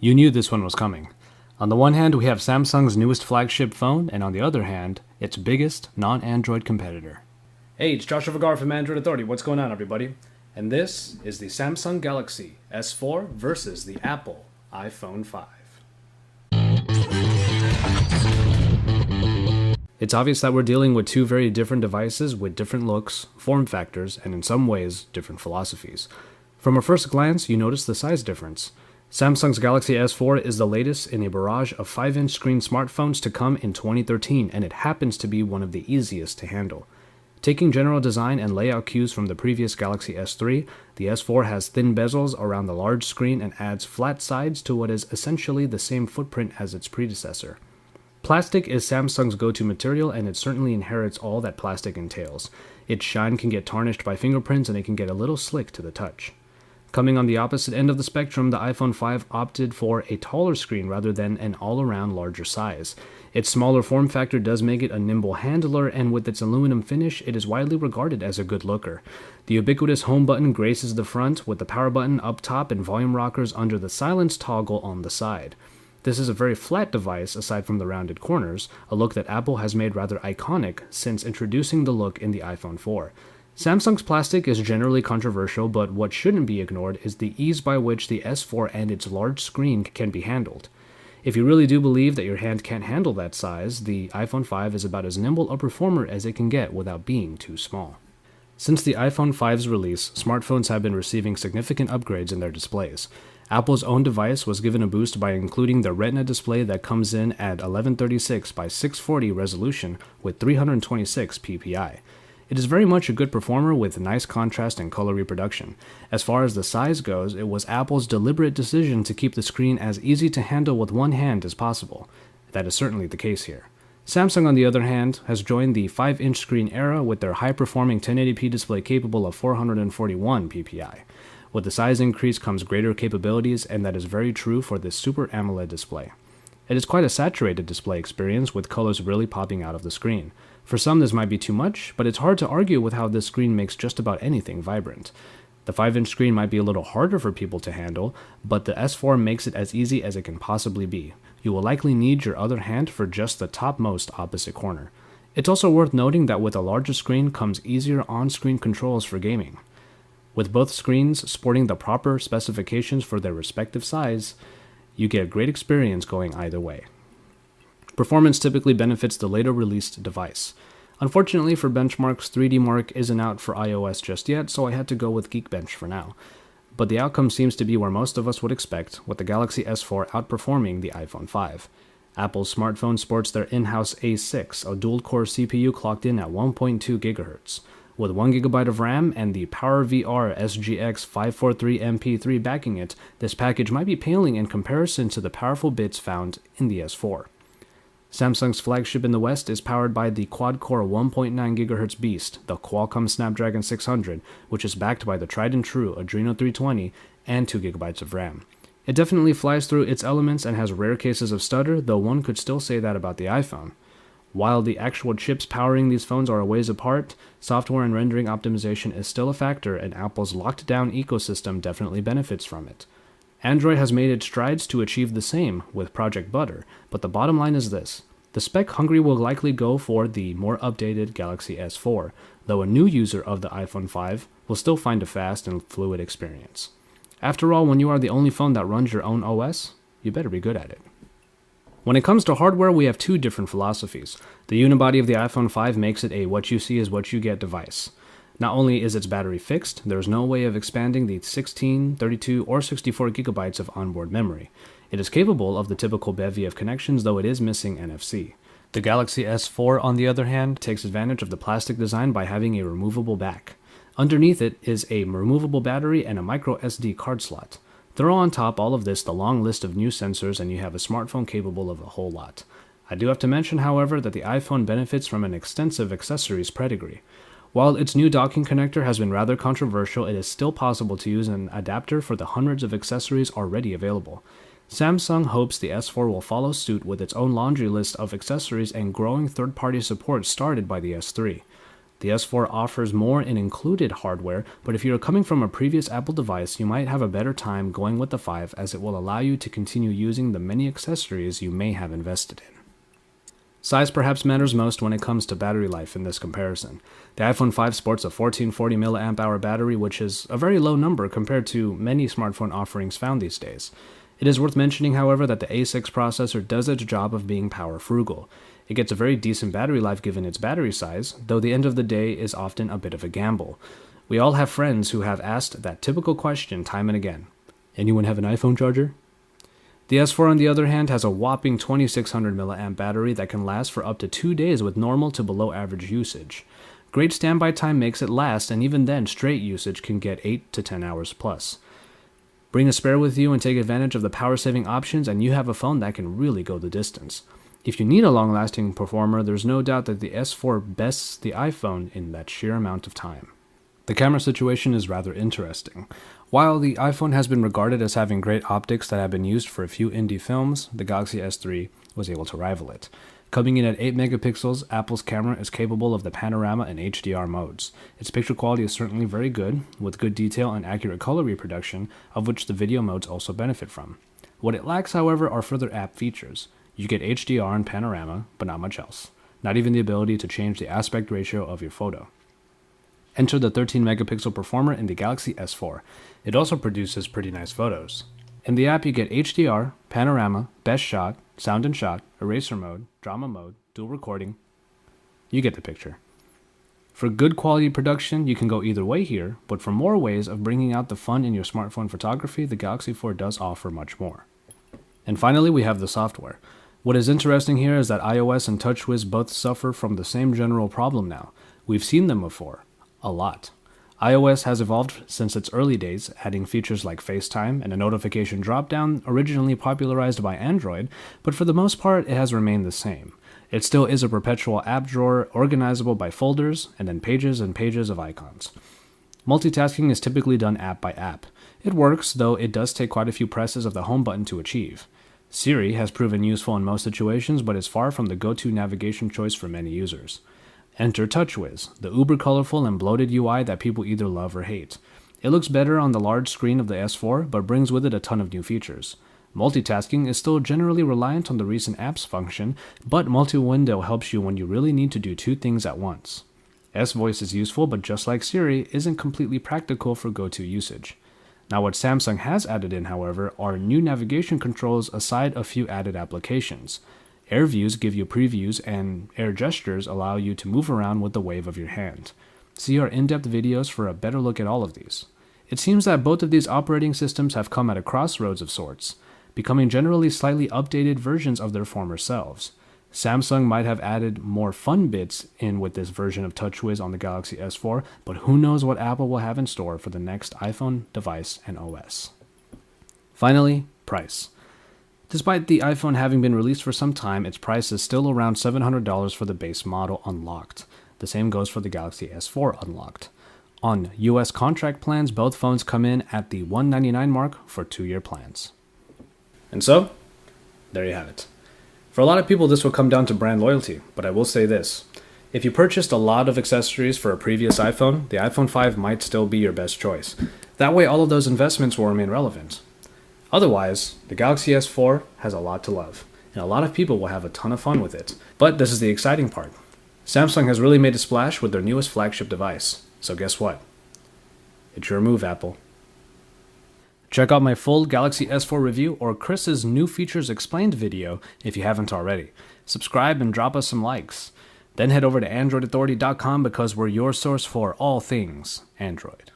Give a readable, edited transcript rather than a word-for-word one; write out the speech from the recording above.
You knew this one was coming. On the one hand, we have Samsung's newest flagship phone, and on the other hand, its biggest non-Android competitor. Hey, it's Joshua Vergara from Android Authority. What's going on, everybody? And this is the Samsung Galaxy S4 versus the Apple iPhone 5. It's obvious that we're dealing with two very different devices with different looks, form factors, and in some ways, different philosophies. From a first glance, you notice the size difference. Samsung's Galaxy S4 is the latest in a barrage of 5-inch screen smartphones to come in 2013, and it happens to be one of the easiest to handle. Taking general design and layout cues from the previous Galaxy S3, the S4 has thin bezels around the large screen and adds flat sides to what is essentially the same footprint as its predecessor. Plastic is Samsung's go-to material, and it certainly inherits all that plastic entails. Its shine can get tarnished by fingerprints, and it can get a little slick to the touch. Coming on the opposite end of the spectrum, the iPhone 5 opted for a taller screen rather than an all-around larger size. Its smaller form factor does make it a nimble handler, and with its aluminum finish, it is widely regarded as a good looker. The ubiquitous home button graces the front, with the power button up top and volume rockers under the silence toggle on the side. This is a very flat device aside from the rounded corners, a look that Apple has made rather iconic since introducing the look in the iPhone 4. Samsung's plastic is generally controversial, but what shouldn't be ignored is the ease by which the S4 and its large screen can be handled. If you really do believe that your hand can't handle that size, the iPhone 5 is about as nimble a performer as it can get without being too small. Since the iPhone 5's release, smartphones have been receiving significant upgrades in their displays. Apple's own device was given a boost by including the Retina display that comes in at 1136 by 640 resolution with 326 ppi. It is very much a good performer with nice contrast and color reproduction. As far as the size goes, it was Apple's deliberate decision to keep the screen as easy to handle with one hand as possible. That is certainly the case here. Samsung, on the other hand, has joined the 5-inch screen era with their high-performing 1080p display capable of 441 ppi. With the size increase comes greater capabilities, and that is very true for this Super AMOLED display. It is quite a saturated display experience, with colors really popping out of the screen. For some, this might be too much, but it's hard to argue with how this screen makes just about anything vibrant. The 5-inch screen might be a little harder for people to handle, but the S4 makes it as easy as it can possibly be. You will likely need your other hand for just the topmost opposite corner. It's also worth noting that with a larger screen comes easier on-screen controls for gaming. With both screens sporting the proper specifications for their respective size, you get a great experience going either way. Performance typically benefits the later released device. Unfortunately for benchmarks, 3D Mark isn't out for iOS just yet, so I had to go with Geekbench for now. But the outcome seems to be where most of us would expect, with the Galaxy S4 outperforming the iPhone 5. Apple's smartphone sports their in-house A6, a dual-core CPU clocked in at 1.2 GHz. With 1GB of RAM and the PowerVR SGX 543MP3 backing it, this package might be paling in comparison to the powerful bits found in the S4. Samsung's flagship in the West is powered by the quad-core 1.9 GHz beast, the Qualcomm Snapdragon 600, which is backed by the tried-and-true Adreno 320 and 2GB of RAM. It definitely flies through its elements and has rare cases of stutter, though one could still say that about the iPhone. While the actual chips powering these phones are a ways apart, software and rendering optimization is still a factor, and Apple's locked-down ecosystem definitely benefits from it. Android has made its strides to achieve the same with Project Butter, but the bottom line is this. The spec-hungry will likely go for the more updated Galaxy S4, though a new user of the iPhone 5 will still find a fast and fluid experience. After all, when you are the only phone that runs your own OS, you better be good at it. When it comes to hardware, we have two different philosophies. The unibody of the iPhone 5 makes it a what you see is what you get device. Not only is its battery fixed, there is no way of expanding the 16, 32, or 64 GB of onboard memory. It is capable of the typical bevy of connections, though it is missing NFC. The Galaxy S4, on the other hand, takes advantage of the plastic design by having a removable back. Underneath it is a removable battery and a micro SD card slot. Throw on top all of this the long list of new sensors, and you have a smartphone capable of a whole lot. I do have to mention, however, that the iPhone benefits from an extensive accessories pedigree. While its new docking connector has been rather controversial, it is still possible to use an adapter for the hundreds of accessories already available. Samsung hopes the S4 will follow suit with its own laundry list of accessories and growing third-party support started by the S3. The S4 offers more in included hardware, but if you're coming from a previous Apple device, you might have a better time going with the 5 as it will allow you to continue using the many accessories you may have invested in. Size perhaps matters most when it comes to battery life in this comparison. The iPhone 5 sports a 1440 mAh battery, which is a very low number compared to many smartphone offerings found these days. It is worth mentioning, however, that the A6 processor does its job of being power frugal. It gets a very decent battery life given its battery size, though the end of the day is often a bit of a gamble. We all have friends who have asked that typical question time and again. Anyone have an iPhone charger? The S4 on the other hand has a whopping 2600 mAh battery that can last for up to 2 days with normal to below average usage. Great standby time makes it last, and even then straight usage can get 8 to 10 hours plus. Bring a spare with you and take advantage of the power saving options and you have a phone that can really go the distance. If you need a long-lasting performer, there's no doubt that the S4 bests the iPhone in that sheer amount of time. The camera situation is rather interesting. While the iPhone has been regarded as having great optics that have been used for a few indie films, the Galaxy S3 was able to rival it. Coming in at 8 megapixels, Apple's camera is capable of the panorama and HDR modes. Its picture quality is certainly very good, with good detail and accurate color reproduction, of which the video modes also benefit from. What it lacks, however, are further app features. You get HDR and panorama, but not much else. Not even the ability to change the aspect ratio of your photo. Enter the 13 megapixel performer in the Galaxy S4. It also produces pretty nice photos. In the app you get HDR, panorama, best shot, sound and shot, eraser mode, drama mode, dual recording. You get the picture. For good quality production, you can go either way here, but for more ways of bringing out the fun in your smartphone photography, the Galaxy 4 does offer much more. And finally, we have the software. What is interesting here is that iOS and TouchWiz both suffer from the same general problem now. We've seen them before. A lot. iOS has evolved since its early days, adding features like FaceTime and a notification dropdown originally popularized by Android, but for the most part it has remained the same. It still is a perpetual app drawer organizable by folders and then pages and pages of icons. Multitasking is typically done app by app. It works, though it does take quite a few presses of the home button to achieve. Siri has proven useful in most situations, but is far from the go-to navigation choice for many users. Enter TouchWiz, the uber colorful and bloated UI that people either love or hate. It looks better on the large screen of the S4, but brings with it a ton of new features. Multitasking is still generally reliant on the recent apps function, but multi-window helps you when you really need to do 2 things at once. S-Voice is useful, but just like Siri, isn't completely practical for go-to usage. Now what Samsung has added in, however, are new navigation controls aside a few added applications. Air views give you previews, and air gestures allow you to move around with the wave of your hand. See our in-depth videos for a better look at all of these. It seems that both of these operating systems have come at a crossroads of sorts, becoming generally slightly updated versions of their former selves. Samsung might have added more fun bits in with this version of TouchWiz on the Galaxy S4, but who knows what Apple will have in store for the next iPhone device and OS. Finally, price. Despite the iPhone having been released for some time, its price is still around $700 for the base model unlocked. The same goes for the Galaxy S4 unlocked. On US contract plans, both phones come in at the $199 mark for 2-year plans. And so, there you have it. For a lot of people, this will come down to brand loyalty, but I will say this. If you purchased a lot of accessories for a previous iPhone, the iPhone 5 might still be your best choice. That way, all of those investments will remain relevant. Otherwise, the Galaxy S4 has a lot to love, and a lot of people will have a ton of fun with it. But this is the exciting part. Samsung has really made a splash with their newest flagship device. So guess what? It's your move, Apple. Check out my full Galaxy S4 review or Chris's new features explained video if you haven't already. Subscribe and drop us some likes. Then head over to AndroidAuthority.com because we're your source for all things Android.